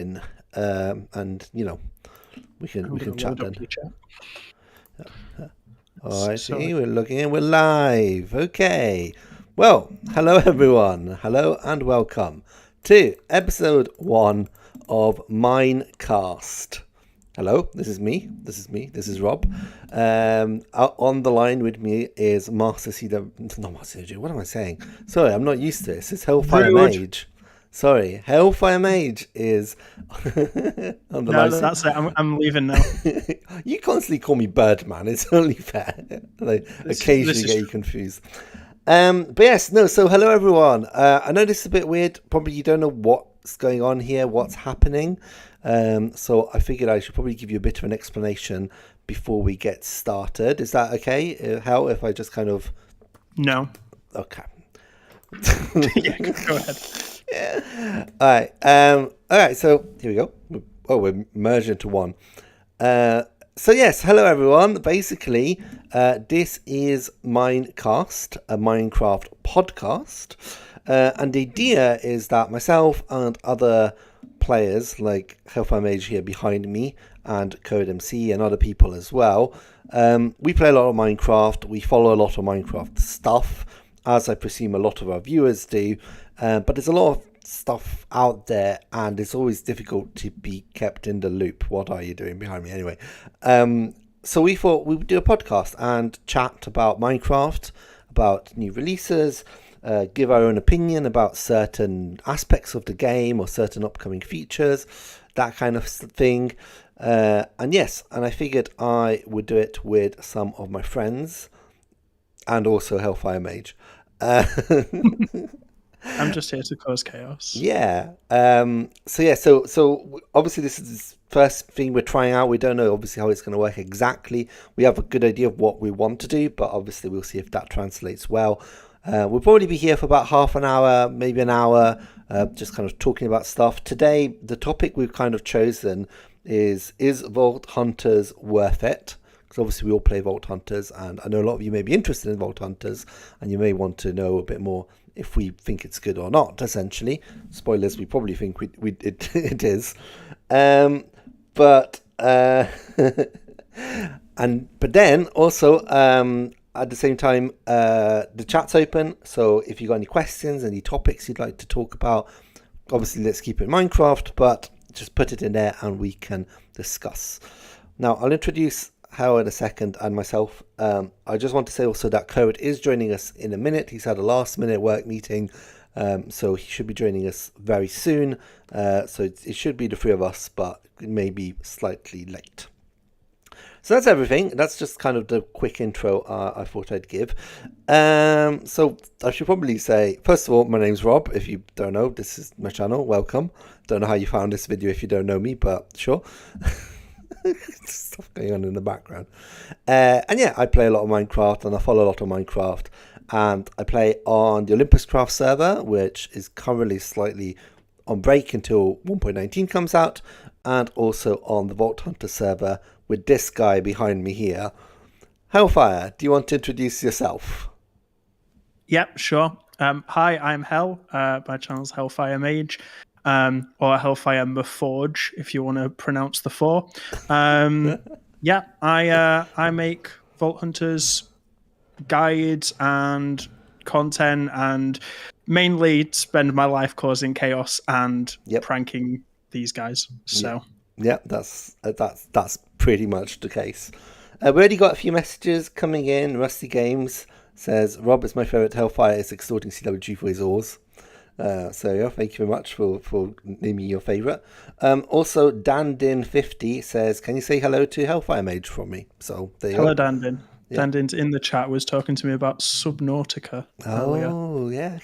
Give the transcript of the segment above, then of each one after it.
and we can chat then. Oh, I see. We're looking and we're live. Okay. Well, hello everyone. Hello and welcome to episode 1 of Minecast. Hello, this is me. This is Rob. On the line with me is Master CW. Not Master CW. What am I saying? Sorry, I'm not used to this. It's Hellfire Mage. Sorry, Hellfire Mage is on the line. No, that's it. I'm leaving now. You constantly call me Birdman. It's only fair. I occasionally get you confused. But yes, no. So hello everyone. I know this is a bit weird. Probably you don't know what's going on here, what's happening. So I figured I should probably give you a bit of an explanation before we get started. Is that okay? How if I just kind of? No. Okay. Yeah, go ahead. Yeah. All right. So here we go. Oh, we're merged into one. So yes, hello everyone. Basically, this is Minecast, a Minecraft podcast, and the idea is that myself and other players like Hellfire Mage here behind me and Code MC and other people as well, we play a lot of Minecraft. We follow a lot of Minecraft stuff, as I presume a lot of our viewers do, but there's a lot of stuff out there and it's always difficult to be kept in the loop. What are you doing behind me anyway? So we thought we would do a podcast and chat about Minecraft, about new releases, give our own opinion about certain aspects of the game or certain upcoming features, that kind of thing. And I figured I would do it with some of my friends and also Hellfire Mage. I'm just here to cause chaos. Yeah. So obviously this is the first thing we're trying out. We don't know obviously how it's going to work exactly. We have a good idea of what we want to do, but obviously we'll see if that translates well. We'll probably be here for about half an hour, maybe an hour, just kind of talking about stuff. Today, the topic we've kind of chosen is Vault Hunters worth it? Because obviously we all play Vault Hunters, and I know a lot of you may be interested in Vault Hunters, and you may want to know a bit more if we think it's good or not, essentially. Spoilers, we probably think it is. But then also at the same time, the chat's open. So if you got any questions, any topics you'd like to talk about, obviously let's keep it Minecraft, but just put it in there and we can discuss. Now I'll introduce Howard a second and myself. I just want to say also that Code is joining us in a minute. He's had a last minute work meeting, so he should be joining us very soon. So it should be the three of us, but it may be slightly late. So that's everything. That's just kind of the quick intro I thought I'd give. So I should probably say, first of all, my name's Rob. If you don't know, this is my channel. Welcome. Don't know how you found this video if you don't know me, but sure. Stuff going on in the background. I play a lot of Minecraft and I follow a lot of Minecraft, and I play on the Olympus Craft server, which is currently slightly on break until 1.19 comes out, and also on the Vault Hunter server with this guy behind me here. Hellfire, do you want to introduce yourself? Yep, sure. Hi, I'm Hell. My channel's Hellfire Mage. Or Hellfire Forge, if you want to pronounce the 4. I make Vault Hunters guides and content, and mainly spend my life causing chaos and pranking these guys. So that's pretty much the case. We already got a few messages coming in. Rusty Games says, Rob is my favourite. Hellfire is extorting CWG for his ores. Thank you very much for naming your favourite. Also, Dandin50 says, can you say hello to Hellfire Mage from me? So there you go. Hello, Dandin. Yeah. Dandin's in the chat, was talking to me about Subnautica earlier. Oh, yeah.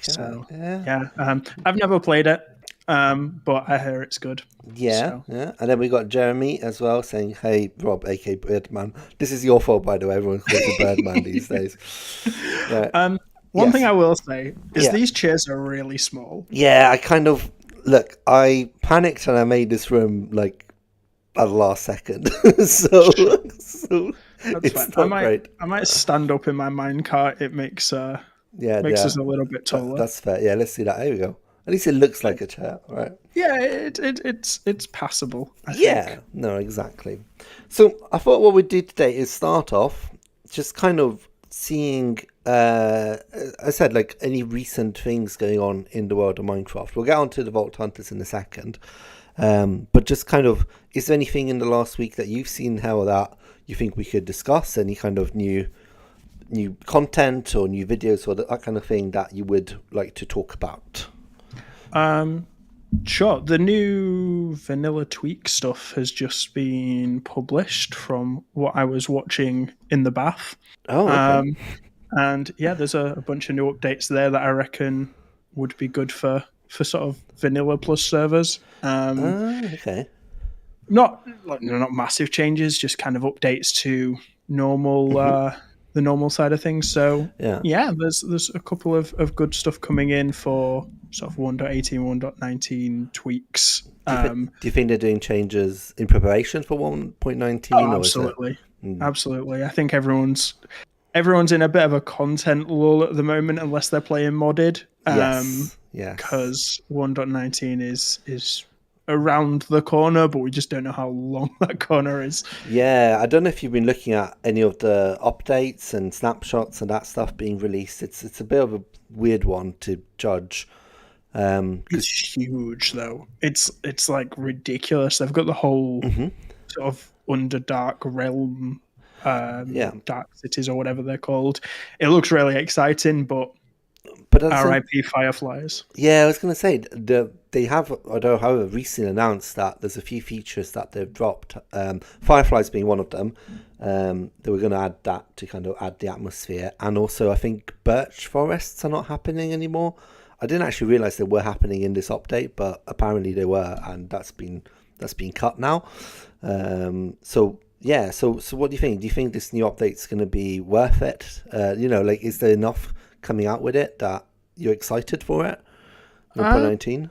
I've never played it, but I hear it's good. Yeah. And then we got Jeremy as well saying, hey, Rob, aka Birdman. This is your fault, by the way. Everyone calls you Birdman these days. Right. One thing I will say is these chairs are really small. Yeah, I panicked and I made this room like at the last second. so it's not great. I might stand up in my minecart. It makes us a little bit taller. That's fair. Yeah, let's see that. There we go. At least it looks like a chair, right? Yeah, it's passable, I Yeah, think. no, exactly. So I thought what we'd do today is start off just kind of seeing, I said, like any recent things going on in the world of Minecraft. We'll get on to the Vault Hunters in a second. But just kind of, is there anything in the last week that you've seen how that you think we could discuss? Any kind of new content or new videos or that kind of thing that you would like to talk about? Sure. The new vanilla tweak stuff has just been published from what I was watching in the bath. Oh, okay. And yeah, there's a bunch of new updates there that I reckon would be good for sort of vanilla plus servers. Okay. Not massive changes, just kind of updates to normal the normal side of things. So Yeah. there's a couple of good stuff coming in for sort of 1.18, 1.19 tweaks. Do you think they're doing changes in preparation for 1.19? Oh, or absolutely. Is it... Absolutely. I think everyone's in a bit of a content lull at the moment unless they're playing modded. Yes. Because 1.19 is around the corner, but we just don't know how long that corner is. Yeah, I don't know if you've been looking at any of the updates and snapshots and that stuff being released. It's a bit of a weird one to judge. It's huge though. It's like ridiculous. They've got the whole sort of Underdark realm, Dark Cities or whatever they're called. It looks really exciting, but R.I.P. Fireflies. Yeah, I was going to say they have, although however recently announced that there's a few features that they've dropped. Fireflies being one of them. They were going to add that to kind of add the atmosphere, and also I think birch forests are not happening anymore. I didn't actually realize they were happening in this update, but apparently they were, and that's been cut now. So what do you think? Do you think this new update's going to be worth it? Is there enough coming out with it that you're excited for it? 1.19?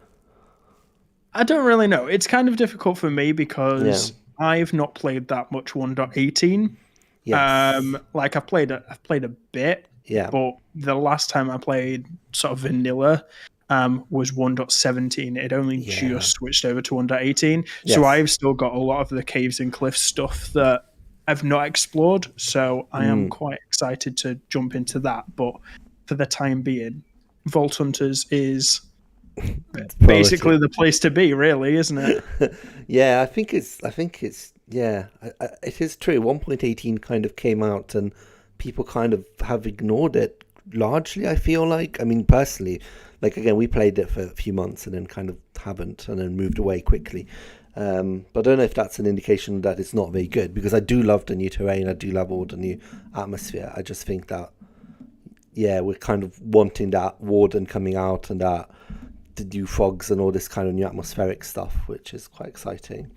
I don't really know. It's kind of difficult for me because I've not played that much 1.18. Yes. I've played a bit. Yeah. But the last time I played sort of vanilla was 1.17. It only just switched over to 1.18. Yes. So I've still got a lot of the caves and cliffs stuff that I've not explored. So I am quite excited to jump into that. But for the time being, Vault Hunters is basically the place to be, really, isn't it? Yeah, I think it's it is true. 1.18 kind of came out and people kind of have ignored it largely, I feel like. I mean, personally, like, again, we played it for a few months and then kind of haven't and then moved away quickly. But I don't know if that's an indication that it's not very good, because I do love the new terrain. I do love all the new atmosphere. I just think that, we're kind of wanting that warden coming out and that the new frogs and all this kind of new atmospheric stuff, which is quite exciting.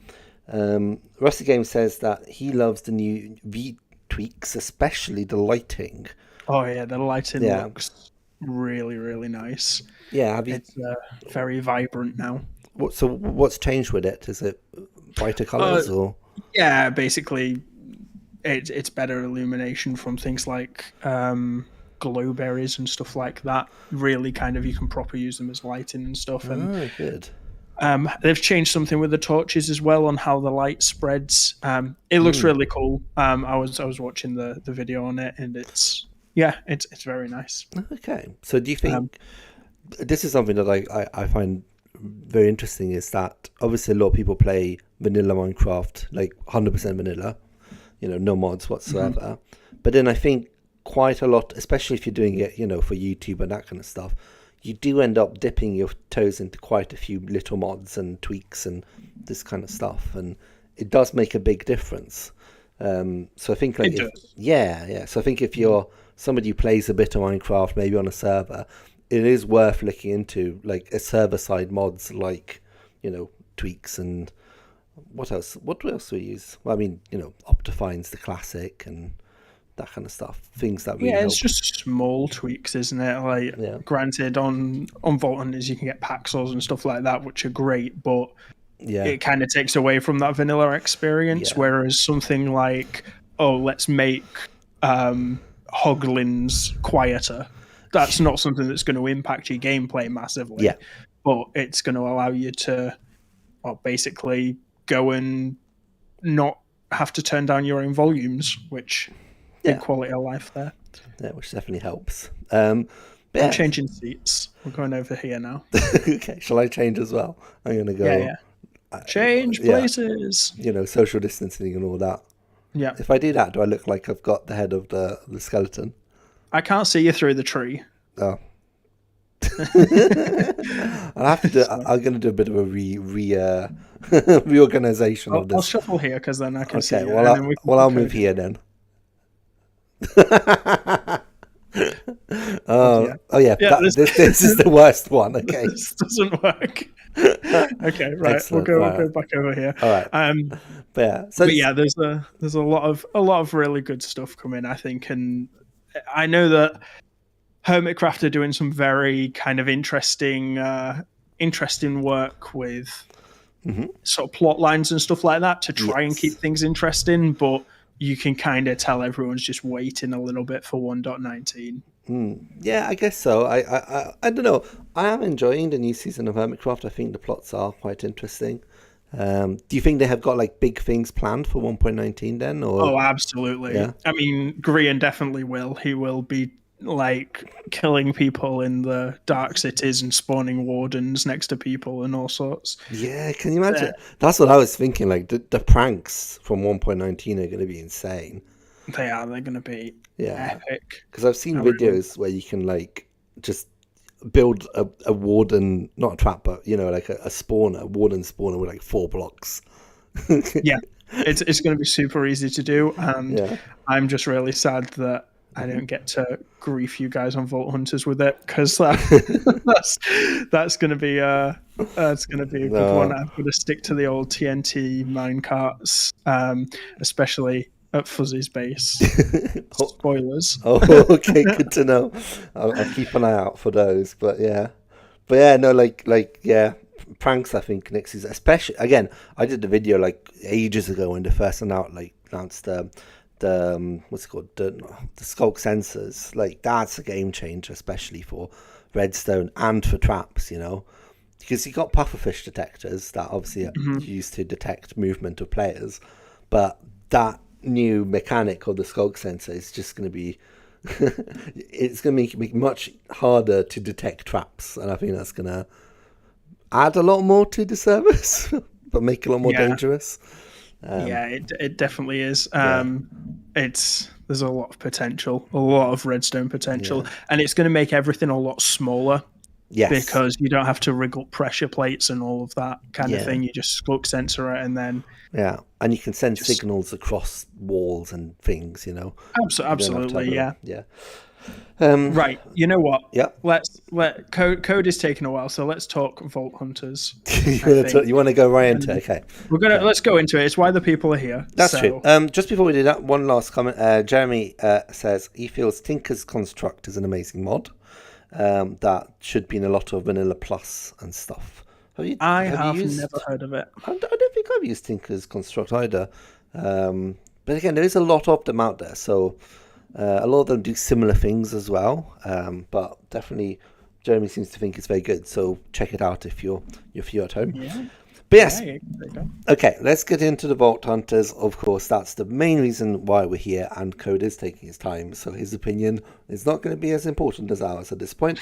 Rusty Game says that he loves the new tweaks, especially the lighting. Oh yeah, the lighting looks really, really nice. Yeah, it's very vibrant now. What's changed with it? Is it brighter colors or? Yeah, basically, it's better illumination from things like glowberries and stuff like that. Really, kind of, you can proper use them as lighting and stuff. And good. They've changed something with the torches as well on how the light spreads. It looks really cool. I was watching the video on it, and it's very nice. Okay, so do you think this is something that I find very interesting, is that obviously a lot of people play vanilla Minecraft, like 100% vanilla, no mods whatsoever. But then I think quite a lot, especially if you're doing it, for YouTube and that kind of stuff, you do end up dipping your toes into quite a few little mods and tweaks and this kind of stuff, and it does make a big difference. So I think so I think if you're somebody who plays a bit of Minecraft, maybe on a server, it is worth looking into like a server side mods, like tweaks and what else do we use? Well, I mean, Optifine's the classic and that kind of stuff. Things that really it's just small tweaks, isn't it? Like, granted, on Vault Hunters you can get Paxels and stuff like that, which are great, but it kind of takes away from that vanilla experience. Whereas something like, let's make Hoglins quieter, that's not something that's going to impact your gameplay massively. but it's going to allow you to, well, basically go and not have to turn down your own volumes, which big quality of life there. Yeah, which definitely helps. I'm changing seats. We're going over here now. Okay, shall I change as well? I'm going to go. Yeah. Change places. Social distancing and all that. Yeah. If I do that, do I look like I've got the head of the skeleton? I can't see you through the tree. Oh. I'm going to do a bit of a reorganization of this. I'll shuffle here because then I can see. Okay, I'll move here then. This is the worst one. Okay, this doesn't work. Okay, right. Excellent. We'll go back over here. All right. There's a lot of really good stuff coming, I think, and I know that Hermitcraft are doing some very kind of interesting work with sort of plot lines and stuff like that to try and keep things interesting, but you can kind of tell everyone's just waiting a little bit for 1.19. Yeah, I guess so. I don't know. I am enjoying the new season of Hermitcraft. I think the plots are quite interesting. Do you think they have got like big things planned for 1.19 then? Or? Oh, absolutely. Yeah. I mean, Grian definitely will. He will be like killing people in the dark cities and spawning wardens next to people and all sorts. Yeah, can you imagine? That's what I was thinking. Like the pranks from 1.19 are going to be insane. They are. They're going to be epic. Because I've seen videos where you can like just build a warden, not a trap, but like a warden spawner with like 4 blocks. Yeah, it's going to be super easy to do, and I'm just really sad that I don't get to grief you guys on Vault Hunters with it, because that's going to be a good one. I'm going to stick to the old TNT minecarts, especially at Fuzzy's base. Spoilers. Oh, okay, good to know. I'll keep an eye out for those. But pranks. I think next season, especially again, I did the video like ages ago when they first announced the what's it called, the skulk sensors. Like that's a game changer, especially for redstone and for traps. Because you got pufferfish detectors that obviously are used to detect movement of players, but that new mechanic of the skulk sensor is just going to be it's going to make it much harder to detect traps, and I think that's going to add a lot more to the service but make it a lot more dangerous. It definitely is. There's a lot of potential, a lot of redstone potential, and it's going to make everything a lot smaller. Yes. Because you don't have to rig up pressure plates and all of that kind of thing. You just skulk sensor it and then... Yeah, and you can send signals across walls and things, Absolutely, yeah. Right, you know what? Yeah. Code is taking a while, so let's talk Vault Hunters. You want to go right into it? Okay. Let's go into it. It's why the people are here. That's true. Just before we do that, one last comment. Jeremy says he feels Tinker's Construct is an amazing mod. That should be in a lot of Vanilla Plus and stuff. I have never heard of it. I don't think I've used Tinker's Construct either. But again, there is a lot of them out there, so a lot of them do similar things as well. But definitely, Jeremy seems to think it's very good. So check it out if you're at home. Yeah. But yes. Okay, let's get into the Vault Hunters. Of course, that's the main reason why we're here, and Code is taking his time, so his opinion is not going to be as important as ours at this point.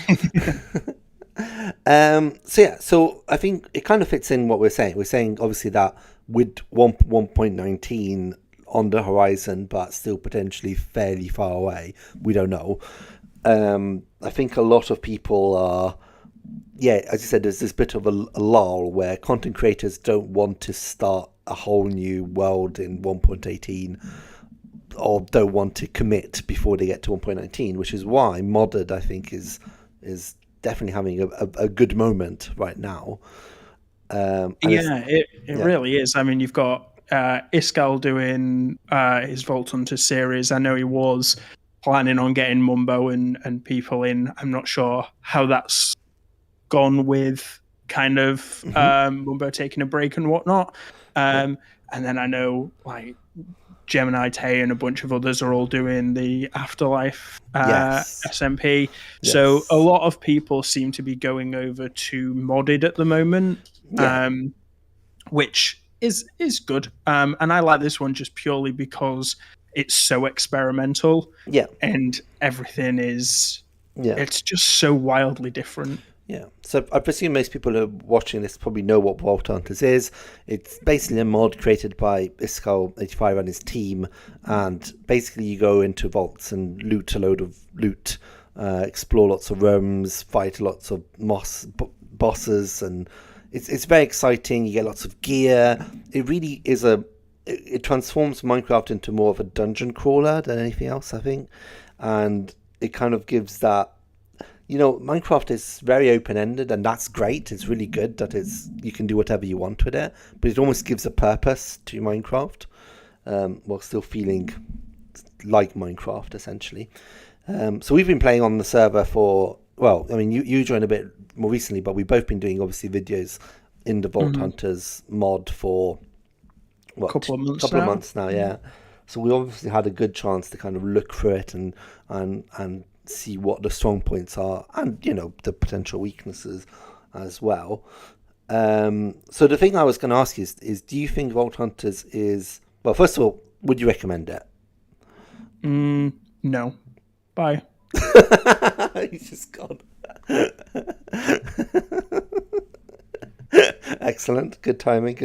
So I think it kind of fits in what we're saying. We're saying obviously that with 1.19 on the horizon, but still potentially fairly far away, we don't know. I think a lot of people are, as you said, there's this bit of a lull where content creators don't want to start a whole new world in 1.18 or don't want to commit before they get to 1.19, which is why modded, I think, is definitely having a good moment right now. It really is. I mean, you've got Iskal doing his Vault Hunter series. I know he was planning on getting Mumbo and people in. I'm not sure how that's gone with kind of Mumbo taking a break and whatnot. And then I know like Gemini Tay and a bunch of others are all doing the Afterlife Yes. SMP. Yes. So a lot of people seem to be going over to modded at the moment, which is good. And I like this one just purely because it's so experimental. Yeah. And everything is... It's just so wildly different. Yeah, so I presume most people who are watching this probably know what Vault Hunters is. It's basically a mod created by Iscal85 and his team, and basically you go into vaults and loot a load of loot, explore lots of rooms, fight lots of bosses, and it's very exciting. You get lots of gear. It really is it transforms Minecraft into more of a dungeon crawler than anything else, I think, and it kind of gives that... Minecraft is very open-ended, and that's great. It's really good that you can do whatever you want with it, but it almost gives a purpose to Minecraft, while still feeling like Minecraft, essentially. So we've been playing on the server for... Well, I mean, you joined a bit more recently, but we've both been doing, obviously, videos in the Vault Hunters mod for... a couple of months now, yeah. So we obviously had a good chance to kind of look through it and see what the strong points are, and the potential weaknesses as well. So the thing I was going to ask you is do you think Vault Hunters is... Well, first of all, would you recommend it? No. Bye. He's just gone. Excellent. Good timing.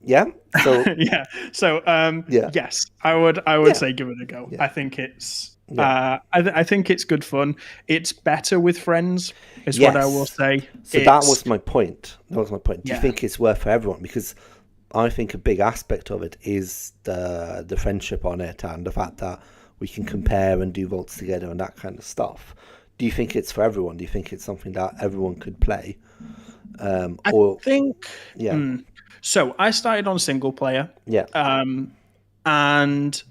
Yeah. So yeah. So yes, I would say give it a go. Yeah. I think it's I think it's good fun. It's better with friends, is what I will say. So that was my point. Do you think it's worth for everyone? Because I think a big aspect of it is the friendship on it, and the fact that we can compare and do vaults together and that kind of stuff. Do you think it's for everyone? Do you think it's something that everyone could play? I think... Yeah. So I started on single player. Yeah. And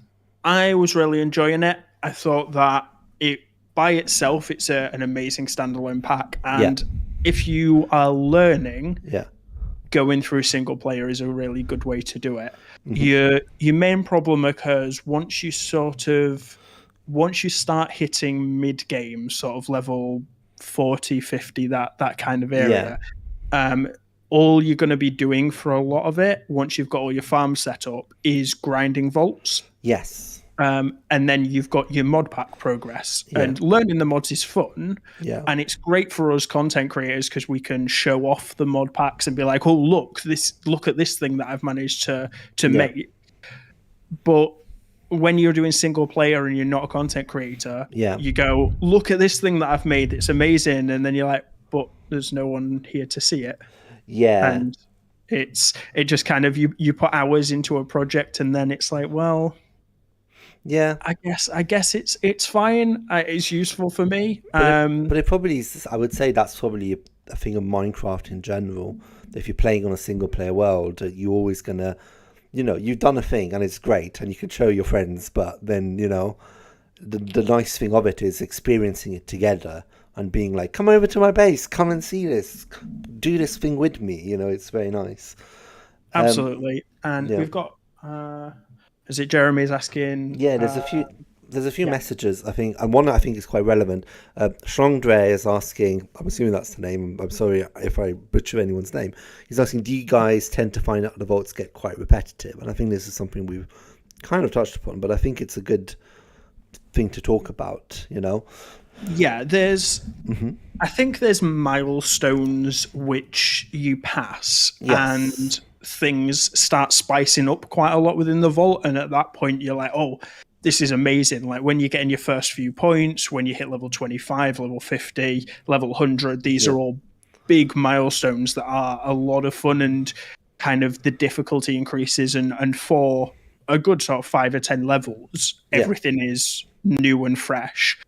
I was really enjoying it. I thought that it by itself, it's an amazing standalone pack. And if you are learning, going through single player is a really good way to do it. Mm-hmm. Your main problem occurs once you start hitting mid game, sort of level 40, 50, that kind of area. All you're going to be doing for a lot of it, once you've got all your farms set up, is grinding vaults. Yes. And then you've got your mod pack progress. And learning the mods is fun. Yeah. And it's great for us content creators because we can show off the mod packs and be like, oh, look at this thing that I've managed to make. But when you're doing single player and you're not a content creator, you go, look at this thing that I've made. It's amazing. And then you're like, but there's no one here to see it. Yeah. And it just kind of, you put hours into a project and then it's like, well, I guess it's fine. It's useful for me. But it probably is, I would say that's probably a thing of Minecraft in general. If you're playing on a single player world, you're always going to, you've done a thing and it's great and you can show your friends, but then, the nice thing of it is experiencing it together and being like, come over to my base, come and see this, do this thing with me. It's very nice. Absolutely. And we've got, is it Jeremy's asking? Yeah, there's a few messages, I think, and one I think is quite relevant. Shrongdre is asking, I'm assuming that's the name, I'm sorry if I butcher anyone's name. He's asking, do you guys tend to find out the vaults get quite repetitive? And I think this is something we've kind of touched upon, but I think it's a good thing to talk about, Yeah, I think there's milestones which you pass and things start spicing up quite a lot within the vault. And at that point, you're like, oh, this is amazing. Like when you're getting your first few points, when you hit level 25, level 50, level 100, these are all big milestones that are a lot of fun, and kind of the difficulty increases. And for a good sort of 5 or 10 levels, everything is new and fresh.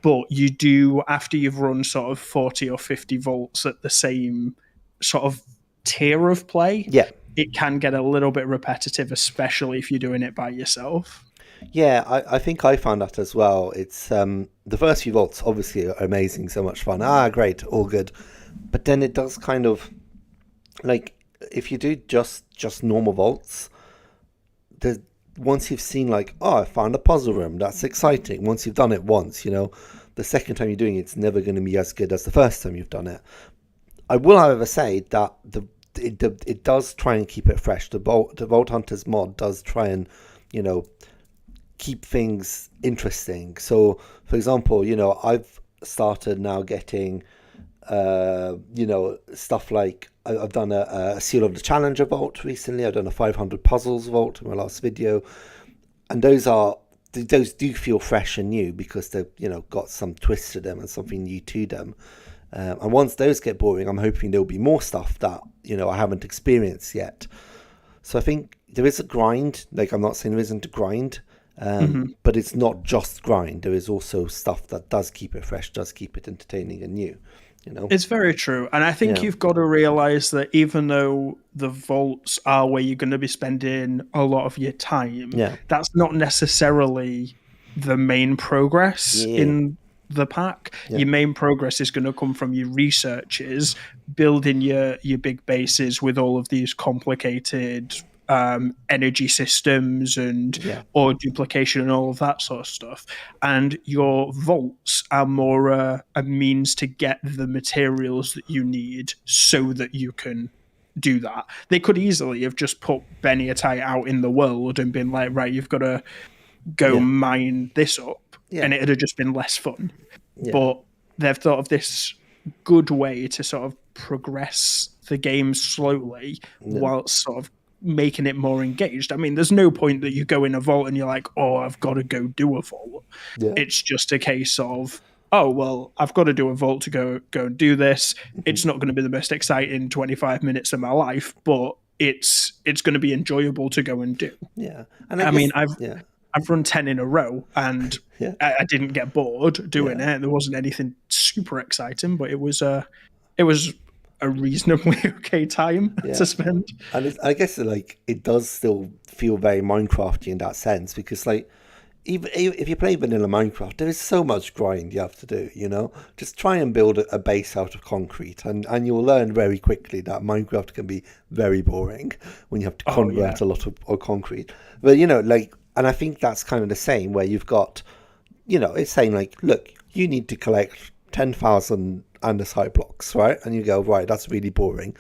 But you do, after you've run sort of 40 or 50 vaults at the same sort of tier of play, it can get a little bit repetitive, especially if you're doing it by yourself. Yeah, I think I found that as well. It's the first few vaults obviously are amazing, so much fun. Great, all good. But then it does kind of, like, if you do just normal vaults, once you've seen like, oh, I found a puzzle room, that's exciting. Once you've done it once, the second time you're doing it, it's never going to be as good as the first time you've done it. I will, however, say that it does try and keep it fresh. The Vault Hunters mod does try and, keep things interesting. So, for example, I've started now getting, stuff like I've done a Seal of the Challenger vault recently. I've done a 500 puzzles vault in my last video, and those do feel fresh and new because they've got some twist to them and something new to them. And once those get boring, I'm hoping there'll be more stuff that I haven't experienced yet. So I think there is a grind. Like, I'm not saying there isn't a grind, but it's not just grind. There is also stuff that does keep it fresh, does keep it entertaining and new. It's very true. And I think you've got to realize that even though the vaults are where you're going to be spending a lot of your time, that's not necessarily the main progress in the pack. Your main progress is going to come from your researches, building your big bases with all of these complicated energy systems and ore duplication and all of that sort of stuff. And your vaults are more a means to get the materials that you need so that you can do that. They could easily have just put Beniatite out in the world and been like, right, you've got to go mine this up, and it'd have just been less fun. But they've thought of this good way to sort of progress the game slowly whilst sort of making it more engaged. I mean, there's no point that you go in a vault and you're like, oh, I've got to go do a vault. It's just a case of, oh, well, I've got to do a vault to go and do this. It's not going to be the most exciting 25 minutes of my life, but it's going to be enjoyable to go and do. And I mean, I've run 10 in a row and I didn't get bored doing it. There wasn't anything super exciting, but it was a reasonably okay time to spend. And I guess it does still feel very Minecrafty in that sense, because even if you play vanilla Minecraft, there is so much grind you have to do. Just try and build a base out of concrete, and you'll learn very quickly that Minecraft can be very boring when you have to convert a lot of concrete. But and I think that's kind of the same where you've got, it's saying look, you need to collect 10,000 andesite blocks, right? And you go, right, that's really boring.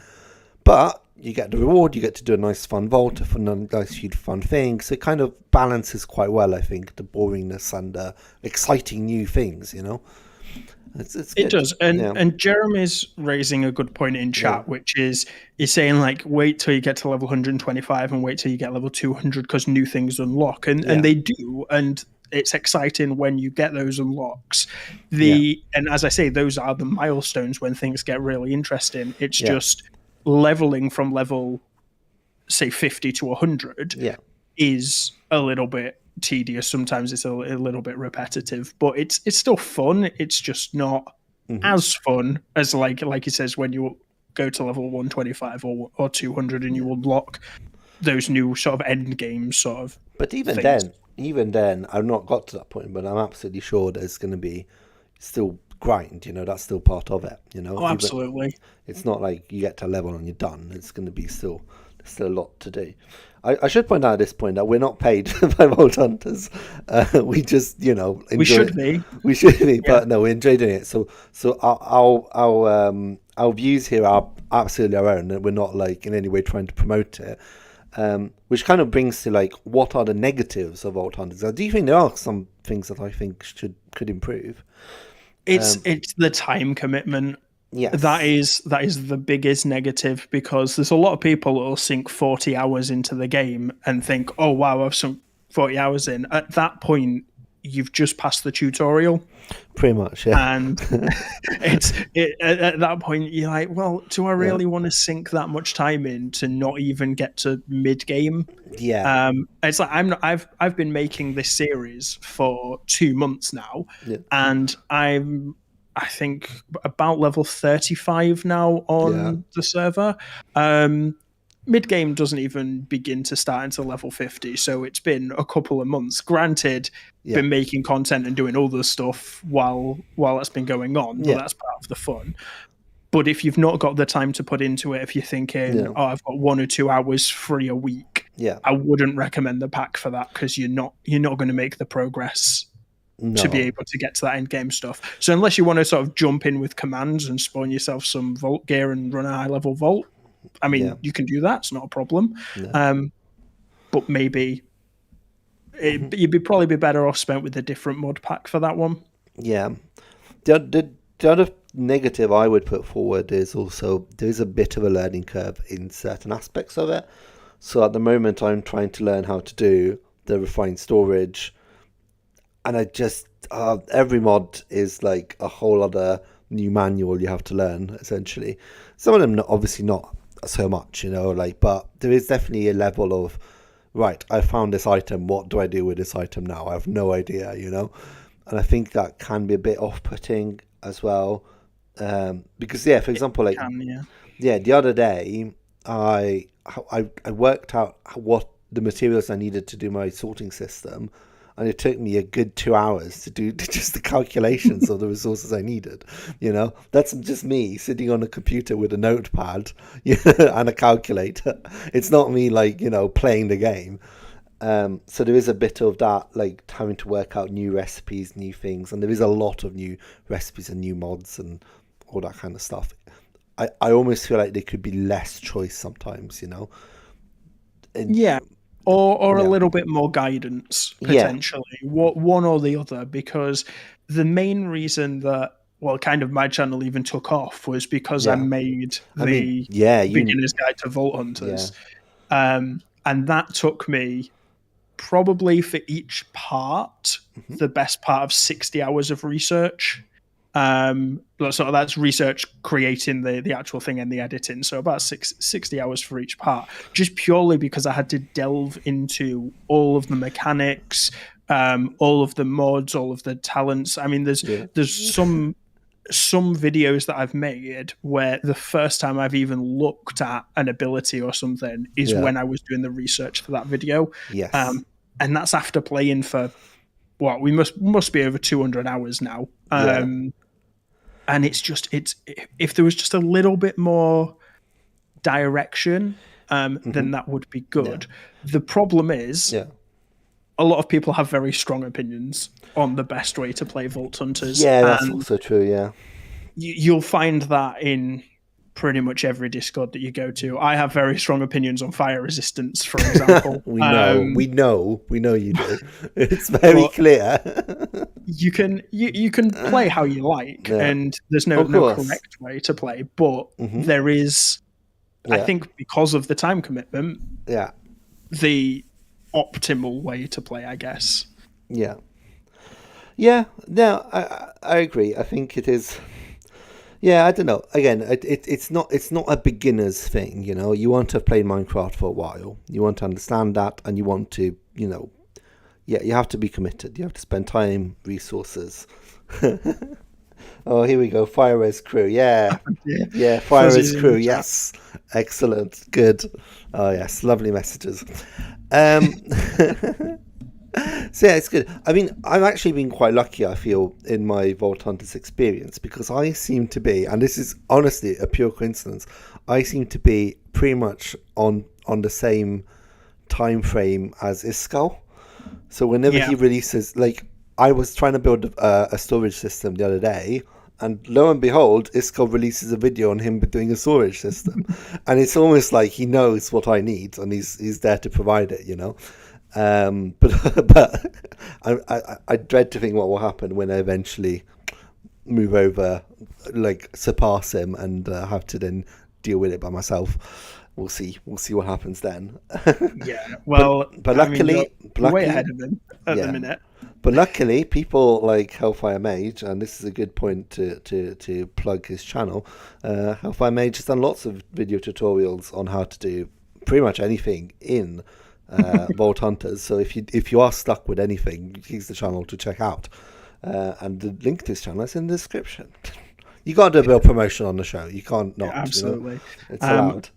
But you get the reward, you get to do a nice fun vault, a nice huge fun thing. So it kind of balances quite well, I think, the boringness and the exciting new things, It does. And Jeremy's raising a good point in chat, which is he's saying wait till you get to level 125 and wait till you get level 200 because new things unlock. And they do. And it's exciting when you get those unlocks. And as I say, those are the milestones when things get really interesting. It's just leveling from level, say, 50 to 100 is a little bit tedious. Sometimes it's a little bit repetitive, but it's still fun. It's just not as fun as like he says when you go to level 125 or 200 and you unlock those new sort of end game sort of. But even then, I've not got to that point, but I'm absolutely sure there's going to be still grind. That's still part of it. Oh, absolutely. It's not like you get to a level and you're done. It's going to be still a lot to do. I should point out at this point that we're not paid by Vault Hunters. We just, enjoy we should be. We should be, but no, we enjoy doing it. So our views here are absolutely our own, and we're not in any way trying to promote it. Which kind of brings to what are the negatives of Vault Hunters? Do you think there are some things that I think could improve? It's the time commitment. Yes. That is the biggest negative, because there's a lot of people that will sink 40 hours into the game and think, oh wow, I've sunk 40 hours in. At that point, you've just passed the tutorial. Pretty much, yeah. And at that point, you're like, well, do I really want to sink that much time in to not even get to mid game? Yeah. It's like I've been making this series for 2 months now, and I think about level 35 now on the server. Mid game doesn't even begin to start until level 50, so it's been a couple of months. Granted, been making content and doing all the stuff while that's been going on, but that's part of the fun. But if you've not got the time to put into it, if you're thinking, oh, I've got 1 or 2 hours free a week, I wouldn't recommend the pack for that, because you're not going to make the progress to be able to get to that end game stuff. So unless you want to sort of jump in with commands and spawn yourself some vault gear and run a high level vault, I mean, you can do that. It's not a problem. But maybe you'd probably be better off spent with a different mod pack for that one. Yeah. The other negative I would put forward is also there's a bit of a learning curve in certain aspects of it. So at the moment, I'm trying to learn how to do the refined storage, and I just every mod is like a whole other new manual you have to learn, essentially. Some of them obviously not so much, but there is definitely a level of, right, I found this item, what do I do with this item now? I have no idea, and I think that can be a bit off-putting as well, because for example, the other day I worked out what the materials I needed to do my sorting system, and it took me a good 2 hours to do just the calculations of the resources I needed. That's just me sitting on a computer with a notepad and a calculator. It's not me playing the game. So there is a bit of that, like having to work out new recipes, new things, and there is a lot of new recipes and new mods and all that kind of stuff. I almost feel like there could be less choice sometimes, or a little bit more guidance, potentially, one or the other, because the main reason that, kind of my channel even took off was because I made the beginner's guide to Vault Hunters. And that took me probably for each part, the best part of 60 hours of research. So that's research, creating the actual thing and the editing. So about 60 hours for each part, just purely because I had to delve into all of the mechanics, all of the mods, all of the talents. I mean, there's some videos that I've made where the first time I've even looked at an ability or something is when I was doing the research for that video. Yes. And that's after playing for we must be over 200 hours now. And it's if there was just a little bit more direction, then that would be good. The problem is, a lot of people have very strong opinions on the best way to play Vault Hunters. Yeah, that's also true. Yeah, you'll find that in pretty much every Discord that you go to. I have very strong opinions on fire resistance, for example. we know you do. It's very clear. You can play how you like, and there's no correct way to play, but there is, I think, because of the time commitment, the optimal way to play, I guess. No, I agree. I think it is. I don't know. Again, it's not a beginner's thing, You want to have played Minecraft for a while. You want to understand that, and you want to, you have to be committed. You have to spend time, resources. Oh, here we go. Fire Res Crew. Fire Res Crew. Yes. Excellent. Good. Oh, yes. Lovely messages. So it's good. I mean, I've actually been quite lucky, I feel, in my Vault Hunters experience, because I seem to be, and this is honestly a pure coincidence, I seem to be pretty much on the same time frame as Iskall. So whenever he releases, I was trying to build a storage system the other day, and lo and behold, Iskall releases a video on him doing a storage system. And it's almost like he knows what I need, and he's there to provide it, But I dread to think what will happen when I eventually move over, surpass him, and have to then deal with it by myself. We'll see what happens then. But luckily, you're way ahead of him at the minute. But luckily, people like Hellfire Mage, and this is a good point to plug his channel. Hellfire Mage has done lots of video tutorials on how to do pretty much anything in Vault Hunters. So if you are stuck with anything, he's the channel to check out, and the link to his channel is in the description. You got to do a bit of promotion on the show. You can't not. Absolutely, it's allowed.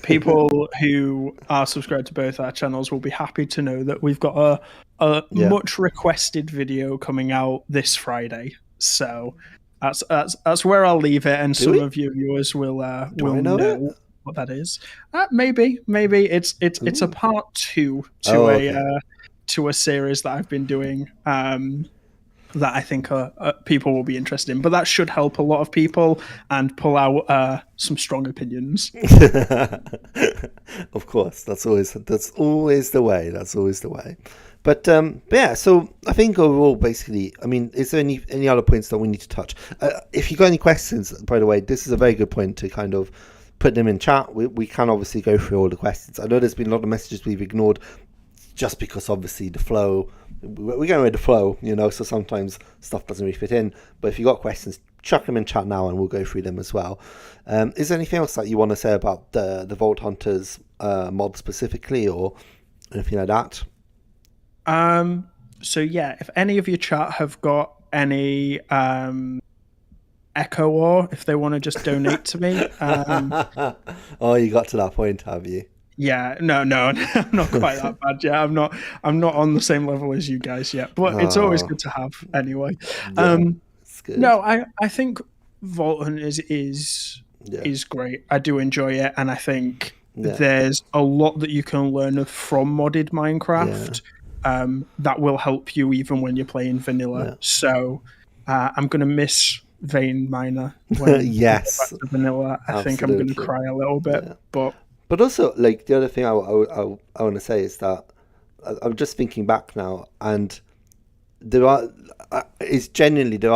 People who are subscribed to both our channels will be happy to know that we've got a much requested video coming out this Friday. So that's where I'll leave it, and some of your viewers will know. what that is. Maybe it's a part 2 Oh, to okay. to a series that I've been doing. That I think people will be interested in, but that should help a lot of people and pull out some strong opinions. Of course, that's always the way. That's always the way. But yeah, so I think overall, basically, I mean, is there any other points that we need to touch? If you got any questions, by the way, this is a very good point to kind of put them in chat. We can obviously go through all the questions. I know there's been a lot of messages we've ignored just because obviously the flow, we're going with the flow, so sometimes stuff doesn't really fit in. But if you got questions, chuck them in chat now and we'll go through them as well. Is there anything else that you want to say about the Vault Hunters mod specifically, or anything like that? So yeah, if any of your chat have got any Echo War, if they want to just donate to me. Oh, you got to that point, have you? Yeah, no, I'm not quite that bad yet. I'm not on the same level as you guys yet, but it's always good to have anyway. It's good. No, I think Vault Hunters is great. I do enjoy it, and I think there's a lot that you can learn from modded Minecraft that will help you even when you're playing vanilla. So I'm gonna miss Vein Miner when yes, back to vanilla. I think I'm gonna cry a little bit, But also, like, the other thing I want to say is that I'm just thinking back now, and there are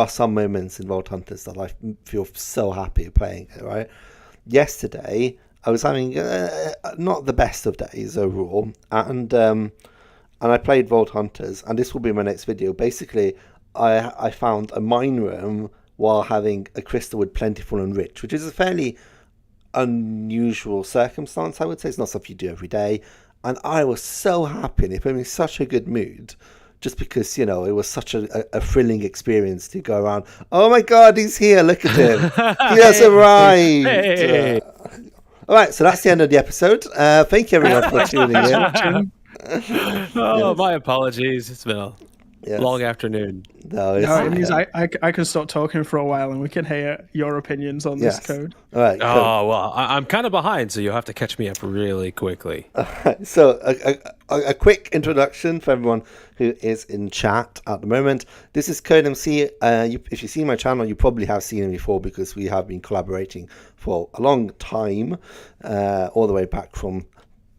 some moments in Vault Hunters that I feel so happy playing it, right? Yesterday, I was having not the best of days overall, and I played Vault Hunters, and this will be my next video. Basically, I found a mine room while having a crystal wood plentiful and rich, which is a fairly unusual circumstance, I would say. It's not something you do every day, and I was so happy, and it put me in such a good mood, just because it was such a thrilling experience to go around. Oh my god, he's here, look at him. He has arrived. Hey. All right, so that's the end of the episode. Thank you everyone for tuning in. My apologies, it's been a long afternoon. No, it means I can stop talking for a while and we can hear your opinions on this code. All right. Cool. Oh, well, I'm kind of behind, so you'll have to catch me up really quickly. So a quick introduction for everyone who is in chat at the moment. This is Code MC. If you see my channel, you probably have seen him before because we have been collaborating for a long time, all the way back from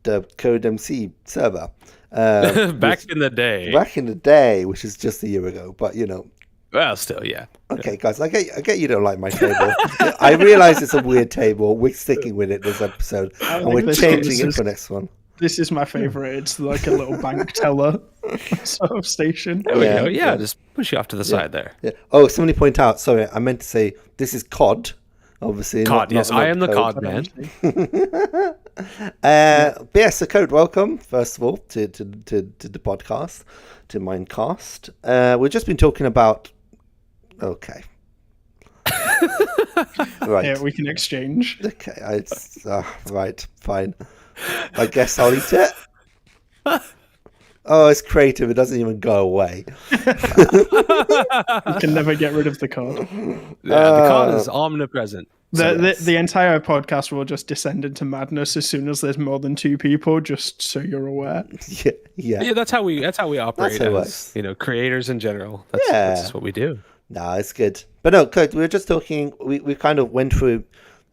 the Code MC server. Back in the day, which is just a year ago, but well, still, yeah. Okay, guys, I get you don't like my table. I realize it's a weird table. We're sticking with it this episode, and we're changing it for next one. This is my favorite. It's like a little bank teller sort of station. There we go. Yeah, just push you off to the side there. Yeah. Oh, somebody point out. Sorry, I meant to say this is COD. Obviously, COD. Yes, I am the COD man. So Code, welcome first of all to the podcast, to Minecast. We've just been talking about. Okay. Right. Yeah, we can exchange. Okay, right, fine. I guess I'll eat it. Oh, it's creative. It doesn't even go away. You can never get rid of the cod. Yeah, the cod is omnipresent. The entire podcast will just descend into madness as soon as there's more than 2 people, just so you're aware. Yeah. That's how we operate as creators in general. That's just what we do. No, it's good. But no, Kurt, we were just talking. We kind of went through.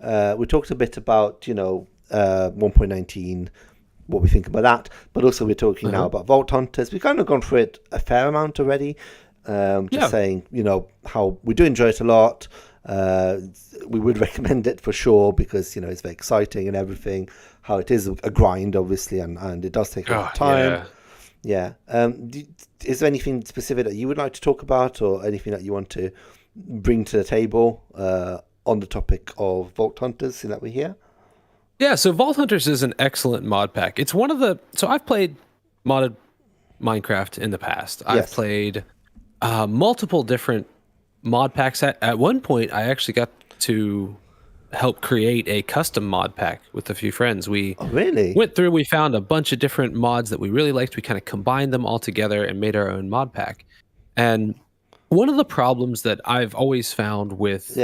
We talked a bit about 1.19, what we think about that, but also we're talking now about Vault Hunters. We've kind of gone through it a fair amount already. Saying how we do enjoy it a lot. We would recommend it for sure because it's very exciting and everything. How it is a grind, obviously, and it does take a lot of time. Yeah. Is there anything specific that you would like to talk about, or anything that you want to bring to the table on the topic of Vault Hunters that we're here? Yeah, so Vault Hunters is an excellent mod pack. It's one of the... So I've played modded Minecraft in the past. I've played multiple different mod packs. At one point, I actually got to help create a custom mod pack with a few friends. We went through, we found a bunch of different mods that we really liked. We kind of combined them all together and made our own mod pack. And one of the problems that I've always found with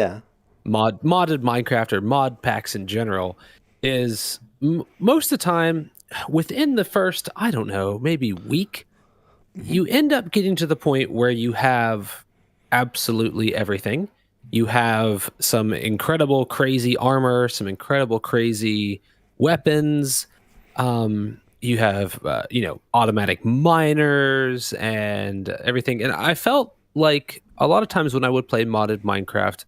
modded Minecraft or mod packs in general is most of the time within the first, I don't know, maybe week, you end up getting to the point where you have absolutely everything. You have some incredible, crazy armor, some incredible, crazy weapons. You have, automatic miners and everything. And I felt like a lot of times when I would play modded Minecraft,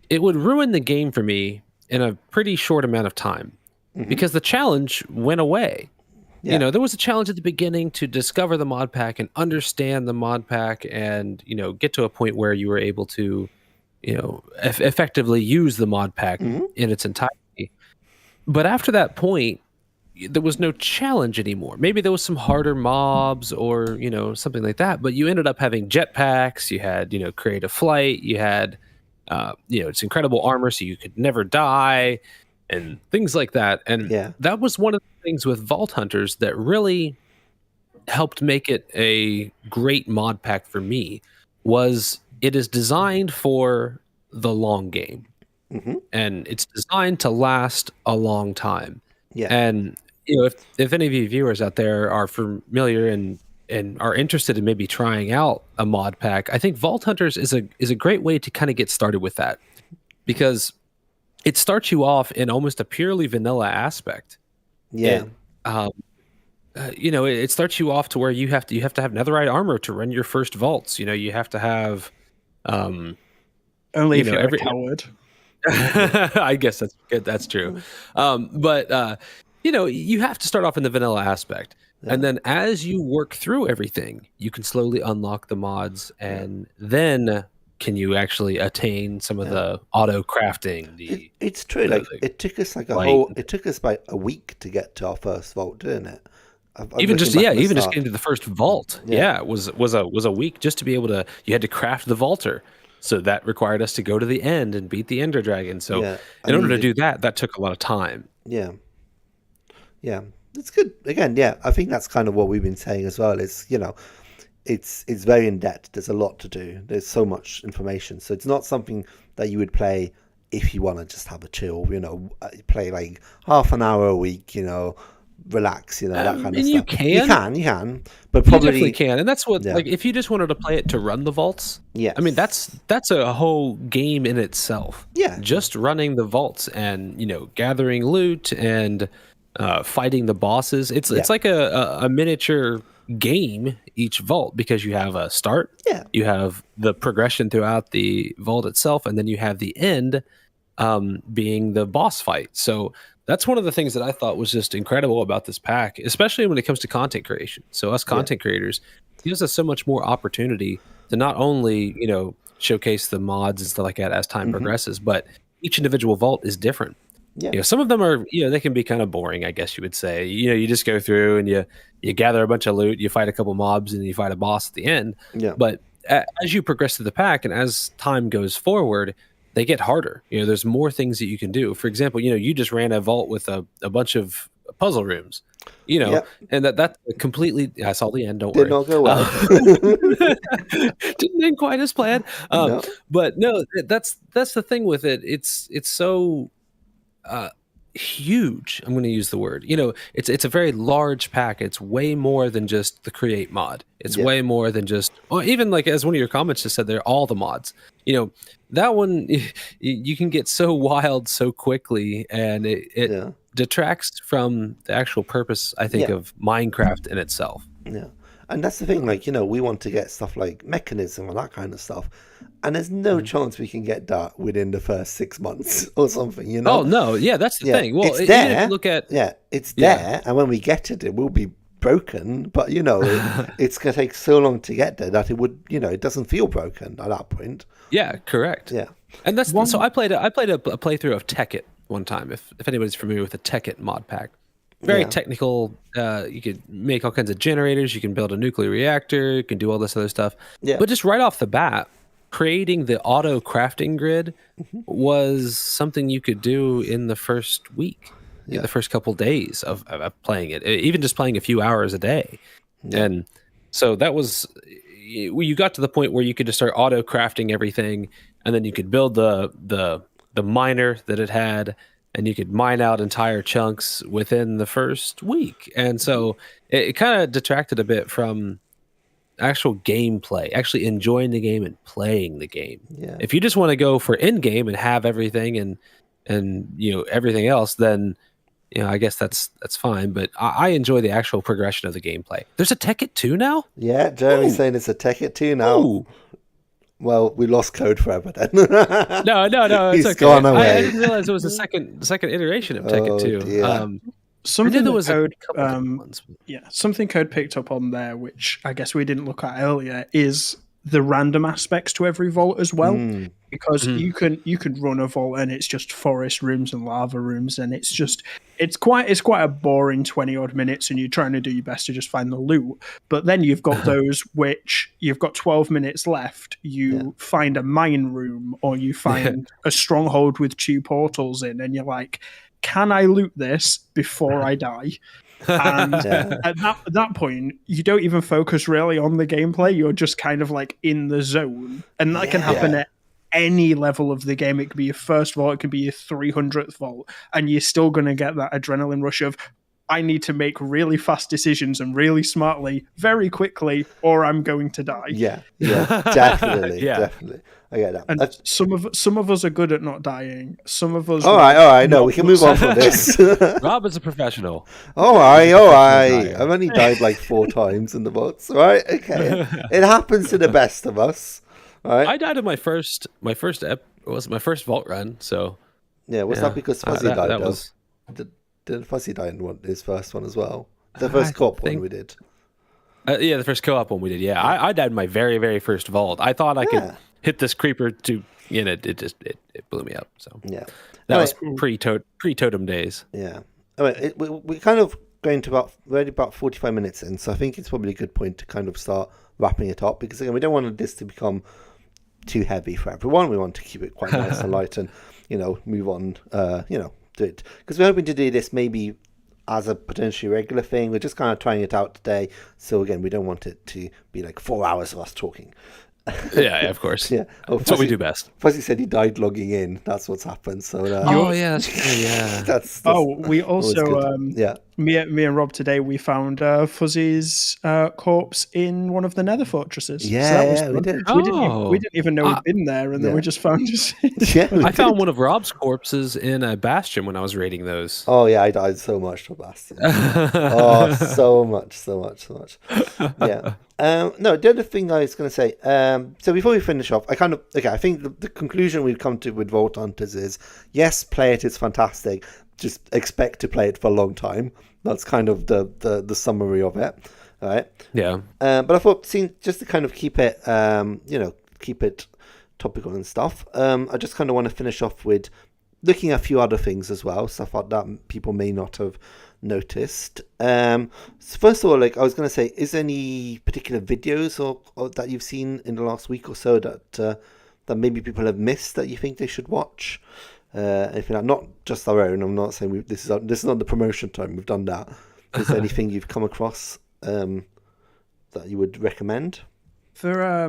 it would ruin the game for me in a pretty short amount of time because the challenge went away. Yeah. There was a challenge at the beginning to discover the mod pack and understand the mod pack and, get to a point where you were able to, effectively use the mod pack in its entirety. But after that point, there was no challenge anymore. Maybe there was some harder mobs or, something like that, but you ended up having jetpacks, you had, creative flight, you had, it's incredible armor so you could never die and things like that. And that was one of the things with Vault Hunters that really helped make it a great mod pack for me was it is designed for the long game. And it's designed to last a long time. And if any of you viewers out there are familiar and are interested in maybe trying out a mod pack, I think Vault Hunters is a great way to kind of get started with that, because it starts you off in almost a purely vanilla aspect. It starts you off to where you have to have netherite armor to run your first vaults. You have to have only if you're a coward. I guess that's good. That's true. But you have to start off in the vanilla aspect. And then as you work through everything, you can slowly unlock the mods, and then can you actually attain some of the auto crafting? It's true. It took us it took us about a week to get to our first vault, didn't it? Even just getting to the first vault, it was a week just to be able to. You had to craft the vaulter, so that required us to go to the end and beat the Ender Dragon. So in order to do that took a lot of time. Yeah. It's good. Again, I think that's kind of what we've been saying as well. Is it's very in depth. There's a lot to do. There's so much information. So it's not something that you would play if you want to just have a chill. Play like half an hour a week. Relax. That kind of stuff. You can, but probably you definitely can. And that's what if you just wanted to play it to run the vaults. I mean that's a whole game in itself. Just running the vaults and gathering loot and fighting the bosses. It's like a miniature game each vault, because you have a start, you have the progression throughout the vault itself, and then you have the end being the boss fight. So that's one of the things that I thought was just incredible about this pack, especially when it comes to content creation. So us content creators, it gives us so much more opportunity to not only showcase the mods and stuff like that as time progresses, but each individual vault is different. Some of them are, they can be kind of boring, I guess you would say. You just go through and you gather a bunch of loot, you fight a couple mobs, and you fight a boss at the end. But as you progress through the pack and as time goes forward, they get harder. There's more things that you can do. For example, you just ran a vault with a bunch of puzzle rooms, and that completely. I saw the end. Don't worry. Did not go well. Didn't end quite as planned. But no, that's the thing with it. It's so huge. I'm going to use the word. It's a very large pack. It's way more than just the create mod. It's way more than just, even like as one of your comments just said, they're all the mods. That one you can get so wild so quickly, and it detracts from the actual purpose, I think, of Minecraft in itself. And that's the thing, we want to get stuff like mechanism and that kind of stuff, and there's no chance we can get that within the first 6 months or something, Oh no, that's the thing. Well, it's there. If you look at it's there, and when we get it will be broken, but it's gonna take so long to get there that it would, it doesn't feel broken at that point. Correct. And that's so I played a playthrough of Tekkit one time, if anybody's familiar with the Tekkit mod pack. Very technical. You could make all kinds of generators. You can build a nuclear reactor. You can do all this other stuff. But just right off the bat, creating the auto crafting grid was something you could do in the first week, the first couple days of playing it, even just playing a few hours a day. And so that was, you got to the point where you could just start auto crafting everything, and then you could build the miner that it had. and you could mine out entire chunks within the first week. And so it kind of detracted a bit from actual gameplay, actually enjoying the game and playing the game. Yeah. If you just want to go for in game and have everything and everything else, then I guess that's fine. But I enjoy the actual progression of the gameplay. There's a Tekkit 2 now? Yeah, Jeremy's saying it's a Tekkit 2 now. Ooh. Well, we lost code forever then. No, it's He's okay. gone away. I didn't realize it was the second iteration of Tekkit 2. Dear. Something there was code, a couple different ones. something code picked up on there, which I guess we didn't look at earlier, is the random aspects to every vault as well. Because you can run a vault and it's just forest rooms and lava rooms, and it's quite a boring 20 odd minutes, and you're trying to do your best to just find the loot. But then you've got those which you've got 12 minutes left. You find a mine room, or you find a stronghold with 2 portals in, and you're like, can I loot this before I die? And at that point, you don't even focus really on the gameplay. You're just kind of like in the zone, and that can happen at any level of the game. It could be your first vault, it could be your 300th vault, and you're still going to get that adrenaline rush of, I need to make really fast decisions and really smartly, very quickly, or I'm going to die. Yeah, definitely, definitely. I get that. And some of us are good at not dying. Some of us. All right. No, we can move on from this. Rob is a professional. All right. I've only died like 4 times in the bots. Right? Okay. It happens to the best of us. Right? I died in my first vault run. So yeah, was that because Fuzzy died? Did Fuzzy die in his first one as well? The first co-op one we did. The first co-op one we did. Yeah, I died in my very, very first vault. I thought I could hit this creeper to, it blew me up. So yeah, that was pre-totem days. Yeah, we kind of going to about 45 minutes in, so I think it's probably a good point to kind of start wrapping it up, because again, we don't want this to become too heavy for everyone. We want to keep it quite nice and light, and move on. Do it, because we're hoping to do this maybe as a potentially regular thing. We're just kind of trying it out today, so again, we don't want it to be like 4 hours of us talking. Yeah, of course. Yeah, that's what we do best. Fuzzy said he died logging in. That's what's happened. So that's true. Yeah. that's we also me and Rob today, we found Fuzzy's corpse in one of the Nether fortresses. Yeah, so we did. We didn't even know we'd been there, and then we just found his. I found one of Rob's corpses in a bastion when I was raiding those. Oh yeah, I died so much to bastion. so much. Yeah. No, the other thing I was going to say, so before we finish off, I think the conclusion we've come to with Vault Hunters is, yes, play it, it's fantastic, just expect to play it for a long time. That's kind of the summary of it, all right? Yeah. But I thought, just to kind of keep it, keep it topical and stuff, I just kind of want to finish off with looking at a few other things as well, stuff like that people may not have noticed. So first of all, like I was going to say, is there any particular videos or that you've seen in the last week or so that maybe people have missed that you think they should watch? If you're not just our own, I'm not saying this is not the promotion time. We've done that. Is there anything you've come across that you would recommend? For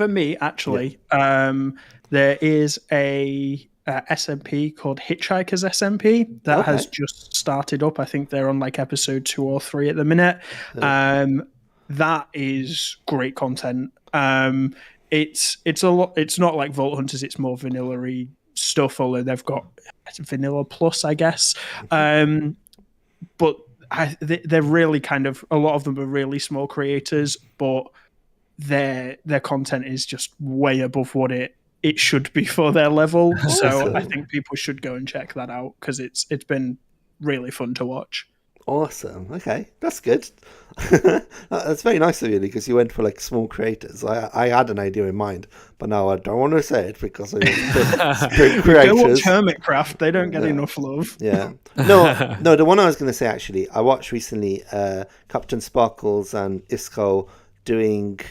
me, actually, there is a SMP called Hitchhikers Smp that has just started up. I think they're on like episode 2 or 3 at the minute. That is great content. It's a lot. It's not like Vault Hunters. It's more vanilla-y stuff, although they've got Vanilla Plus, I guess. But they're really kind of, a lot of them are really small creators, but their content is just way above what it should be for their level. So I think people should go and check that out, because it's been really fun to watch. Awesome. Okay, that's good. That's very nice of you, because you went for like small creators. I had an idea in mind, but now I don't want to say it because it's big creators. Go watch Hermitcraft. They don't get enough love. Yeah. No. The one I was going to say, actually, I watched recently Captain Sparkles and Isco doing.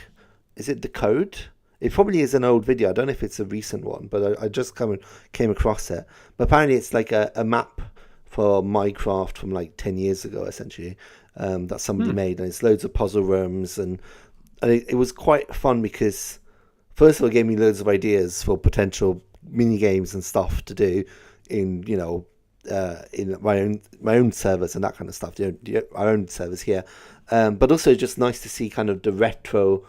Is it The Code? It probably is an old video. I don't know if it's a recent one, but I just came across it. But apparently, it's like a map for Minecraft from like 10 years ago, essentially, that somebody made, and it's loads of puzzle rooms, and it was quite fun because first of all, it gave me loads of ideas for potential mini games and stuff to do in in my own servers and that kind of stuff. Our own servers here, but also just nice to see kind of the retro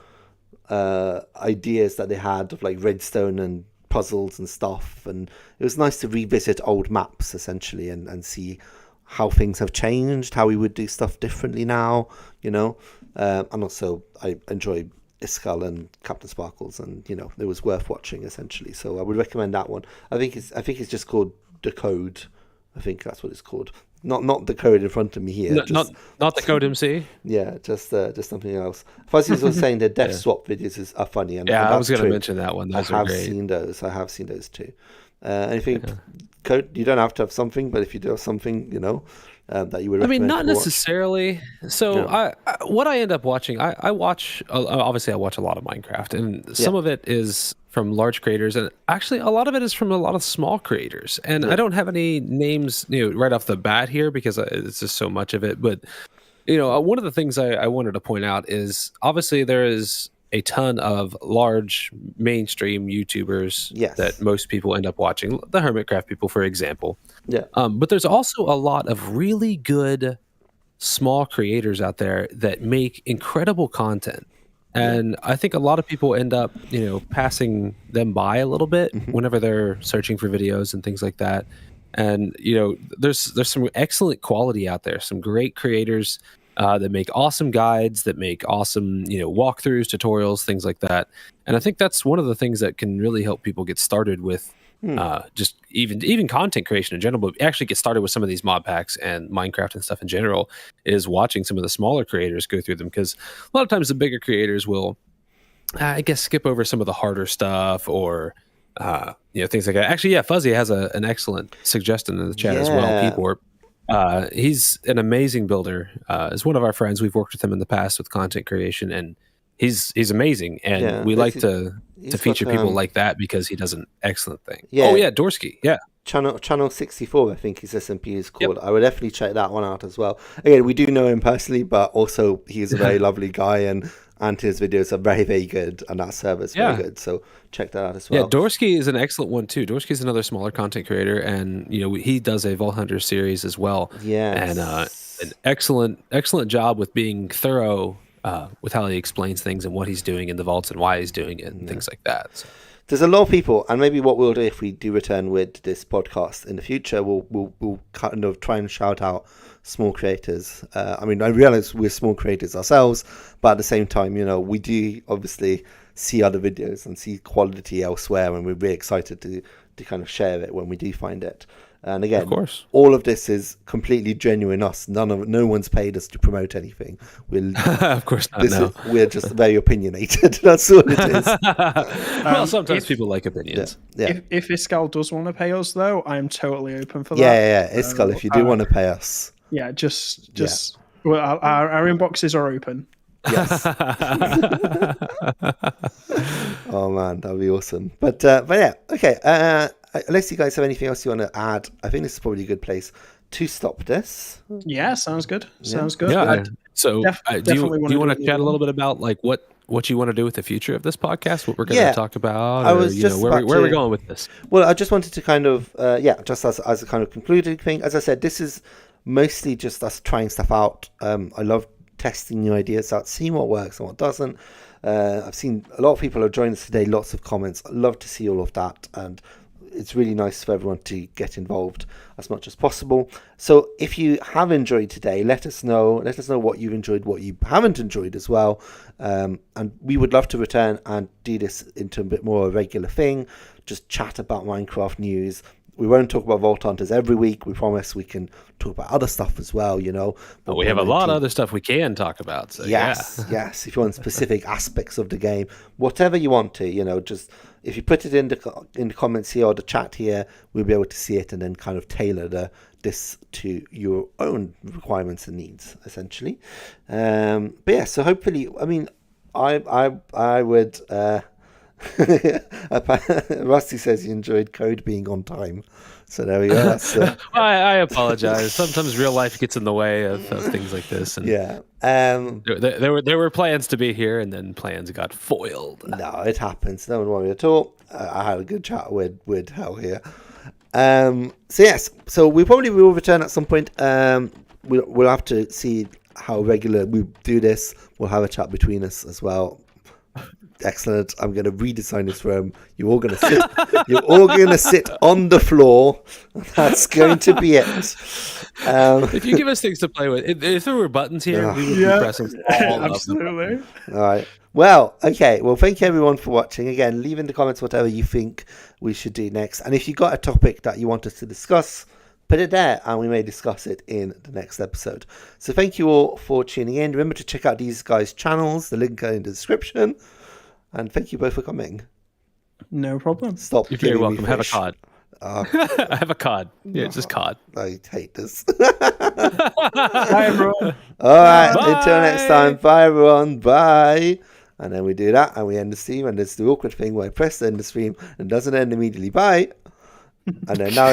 ideas that they had of like redstone and puzzles and stuff, and it was nice to revisit old maps essentially and see how things have changed, how we would do stuff differently now, and also I enjoy Iskall and Captain Sparkles, and it was worth watching essentially. So I would recommend that one. I think it's just called The Code. I think that's what it's called. Not the code in front of me here. Not the Code MC. Yeah, just something else. Fuzzy was saying the death swap videos are funny, and I was going to mention that one. Those are great. I have seen those too. Anything code? You don't have to have something, but if you do have something, that you would. I mean, not necessarily. So I what I end up watching, I watch. Obviously, I watch a lot of Minecraft, and some of it is from large creators, and actually a lot of it is from a lot of small creators. And I don't have any names, right off the bat here because it's just so much of it. But one of the things I wanted to point out is obviously there is a ton of large mainstream YouTubers that most people end up watching, the Hermitcraft people, for example. Yeah. But there's also a lot of really good small creators out there that make incredible content. And I think a lot of people end up, passing them by a little bit whenever they're searching for videos and things like that. And, there's some excellent quality out there, some great creators that make awesome guides, that make awesome, walkthroughs, tutorials, things like that. And I think that's one of the things that can really help people get started with just even content creation in general, but actually get started with some of these mod packs and Minecraft and stuff in general, is watching some of the smaller creators go through them, because a lot of times the bigger creators will, I guess, skip over some of the harder stuff or things like that. Actually, Fuzzy has an excellent suggestion in the chat as well. P-Warp. He's an amazing builder. Is one of our friends. We've worked with him in the past with content creation, and he's amazing. And we like to feature people like that because he does an excellent thing. Dorsky. Channel 64, I think his SMP is called. I would definitely check that one out as well. Again, we do know him personally, but also he's a very lovely guy, and his videos are very, very good, and that server's very good. So check that out as well. Yeah, Dorsky is an excellent one too. Dorsky is another smaller content creator, and he does a Vault Hunter series as well. Yeah, and an excellent job with being thorough with how he explains things and what he's doing in the vaults and why he's doing it and things like that. So. There's a lot of people, and maybe what we'll do if we do return with this podcast in the future, we'll kind of try and shout out small creators. I mean, I realize we're small creators ourselves, but at the same time, we do obviously see other videos and see quality elsewhere, and we're really excited to kind of share it when we do find it. And again, of course, all of this is completely genuine us. No one's paid us to promote anything. Of course not. We're just very opinionated. That's all it is. Well, sometimes people like opinions. Yeah. If Iskall does want to pay us, though, I'm totally open for that. Yeah. Iskall, if you do want to pay us. Yeah, just well, our inboxes are open. Yes. Oh man, that'd be awesome. But yeah, okay. Unless you guys have anything else you want to add, I think this is probably a good place to stop this. Yeah, sounds good. Sounds good. Yeah. So do you want to chat a little bit about like what you want to do with the future of this podcast? What we're going to talk about? I was just where are we going with this? Well, I just wanted to kind of just as a kind of concluding thing. As I said, this is mostly just us trying stuff out. I love testing new ideas out, seeing what works and what doesn't. I've seen a lot of people have joined us today, lots of comments. I love to see all of that, and it's really nice for everyone to get involved as much as possible. So if you have enjoyed today, let us know what you've enjoyed, what you haven't enjoyed as well, and we would love to return and do this into a bit more of a regular thing, just chat about Minecraft news. We won't talk about Vault Hunters every week. We promise we can talk about other stuff as well, But we have a lot of other stuff we can talk about. So yes. If you want specific aspects of the game, whatever you want to, just if you put it in the comments here or the chat here, we'll be able to see it and then kind of tailor this to your own requirements and needs, essentially. But yeah, so hopefully, I mean, I would. Rusty says he enjoyed Code being on time, so there we go. That's, I apologize. Sometimes real life gets in the way of things like this. And there were plans to be here, and then plans got foiled. No, it happens. Don't worry at all. I had a good chat with Hell here. So we probably will return at some point. We'll have to see how regular we do this. We'll have a chat between us as well. Excellent. I'm going to redesign this room. You're all going to sit. You're all going to sit on the floor. That's going to be it. If you give us things to play with, if there were buttons here, we would be pressing all absolutely. of them. All right. Well, okay. Well, thank you everyone for watching. Again, leave in the comments whatever you think we should do next, and if you got a topic that you want us to discuss, put it there, and we may discuss it in the next episode. So thank you all for tuning in. Remember to check out these guys' channels. The link is in the description. And thank you both for coming. No problem. Stop. You're very welcome. Have a cod. I have a cod. Yeah, just cod. I hate this. Bye, everyone. All right. Bye. Until next time. Bye, everyone. Bye. And then we do that, and we end the stream, and it's the awkward thing where I press the end the stream and it doesn't end immediately. Bye. And then now